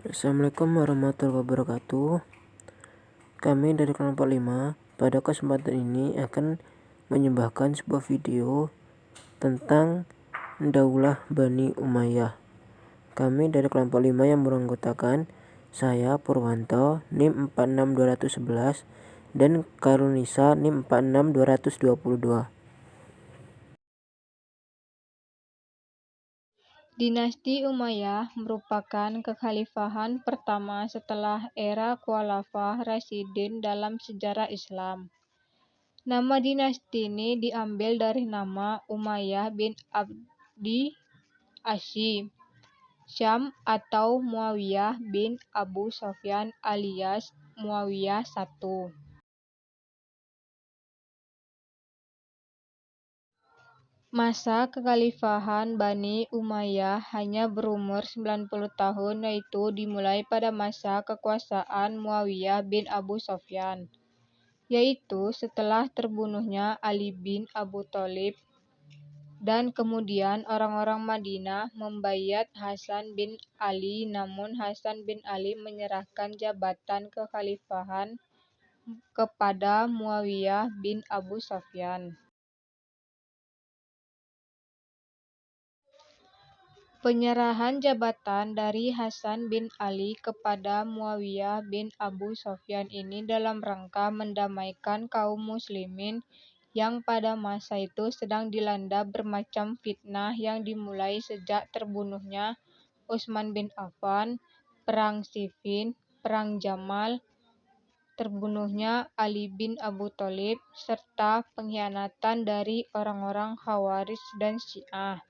Assalamualaikum warahmatullahi wabarakatuh. Kami dari kelompok 5 pada kesempatan ini akan menyembahkan sebuah video tentang Daulah Bani Umayyah. Kami dari kelompok 5 yang beranggotakan saya Purwanto NIM 46211 dan Karunisa NIM 46222. Dinasti Umayyah merupakan kekhalifahan pertama setelah era Khulafah Rasyidin dalam sejarah Islam. Nama dinasti ini diambil dari nama Umayyah bin Abdi Syam atau Muawiyah bin Abu Sufyan alias Muawiyah I. Masa kekhalifahan Bani Umayyah hanya berumur 90 tahun, yaitu dimulai pada masa kekuasaan Muawiyah bin Abu Sufyan, yaitu setelah terbunuhnya Ali bin Abu Thalib, dan kemudian orang-orang Madinah membaiat Hasan bin Ali, namun Hasan bin Ali menyerahkan jabatan kekhalifahan kepada Muawiyah bin Abu Sufyan. Penyerahan jabatan dari Hasan bin Ali kepada Muawiyah bin Abu Sufyan ini dalam rangka mendamaikan kaum muslimin yang pada masa itu sedang dilanda bermacam fitnah yang dimulai sejak terbunuhnya Utsman bin Affan, Perang Siffin, Perang Jamal, terbunuhnya Ali bin Abu Thalib, serta pengkhianatan dari orang-orang Khawarij dan Syiah.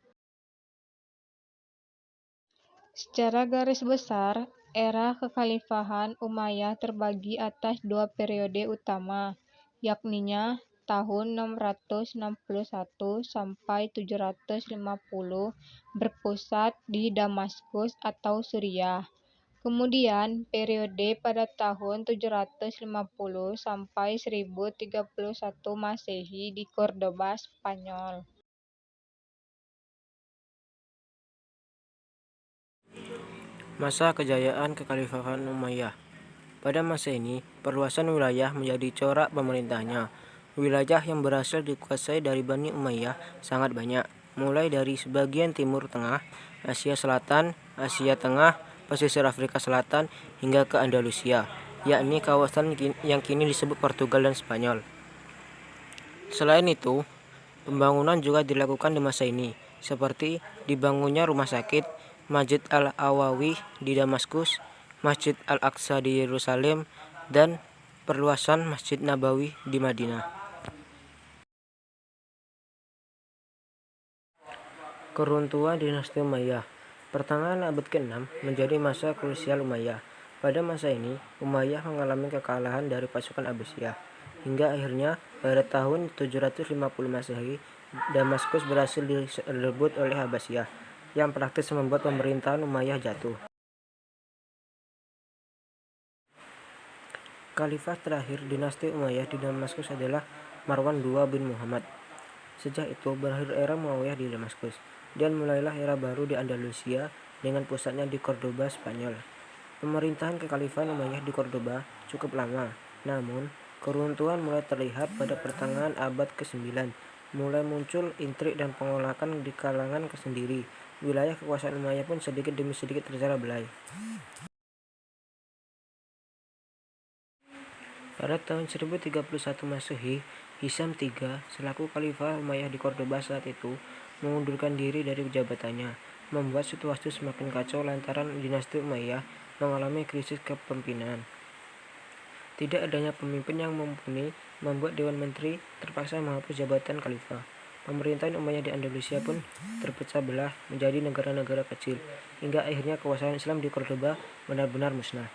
Secara garis besar, era kekhalifahan Umayyah terbagi atas dua periode utama, yakninya tahun 661 sampai 750 berpusat di Damaskus atau Suriah. Kemudian periode pada tahun 750 sampai 1031 Masehi di Cordoba, Spanyol. Masa kejayaan kekhalifahan Umayyah. Pada masa ini, perluasan wilayah menjadi corak pemerintahnya. Wilayah yang berhasil dikuasai dari Bani Umayyah sangat banyak, mulai dari sebagian timur tengah, Asia Selatan, Asia Tengah, pesisir Afrika Selatan, hingga ke Andalusia, yakni kawasan yang kini disebut Portugal dan Spanyol. Selain itu, pembangunan juga dilakukan di masa ini, seperti dibangunnya rumah sakit, Masjid Al-Awawi di Damaskus, Masjid Al-Aqsa di Yerusalem, dan perluasan Masjid Nabawi di Madinah. Keruntuhan dinasti Umayyah. Pertengahan abad ke-6 menjadi masa krusial Umayyah. Pada masa ini, Umayyah mengalami kekalahan dari pasukan Abbasiyah, hingga akhirnya pada tahun 750 Masehi, Damaskus berhasil direbut oleh Abbasiyah, yang praktis membuat pemerintahan Umayyah jatuh. Khalifah terakhir dinasti Umayyah di Damaskus adalah Marwan II bin Muhammad. Sejak itu berakhir era Muawiyah di Damaskus, dan mulailah era baru di Andalusia dengan pusatnya di Cordoba, Spanyol. Pemerintahan kekhalifahan Umayyah di Cordoba cukup lama, namun keruntuhan mulai terlihat pada pertengahan abad ke-9. Mulai muncul intrik dan pengolakan di kalangan sendiri. Wilayah kekuasaan Umayyah pun sedikit demi sedikit tercacah belah. Pada tahun 1031 Masehi, Hisham III selaku Khalifah Umayyah di Cordoba saat itu mengundurkan diri dari jabatannya, membuat situasi semakin kacau lantaran dinasti Umayyah mengalami krisis kepemimpinan. Tidak adanya pemimpin yang mumpuni membuat Dewan Menteri terpaksa menghapus jabatan Khalifah. Pemerintahan Umayyah di Andalusia pun terpecah belah menjadi negara-negara kecil, hingga akhirnya kekuasaan Islam di Cordoba benar-benar musnah.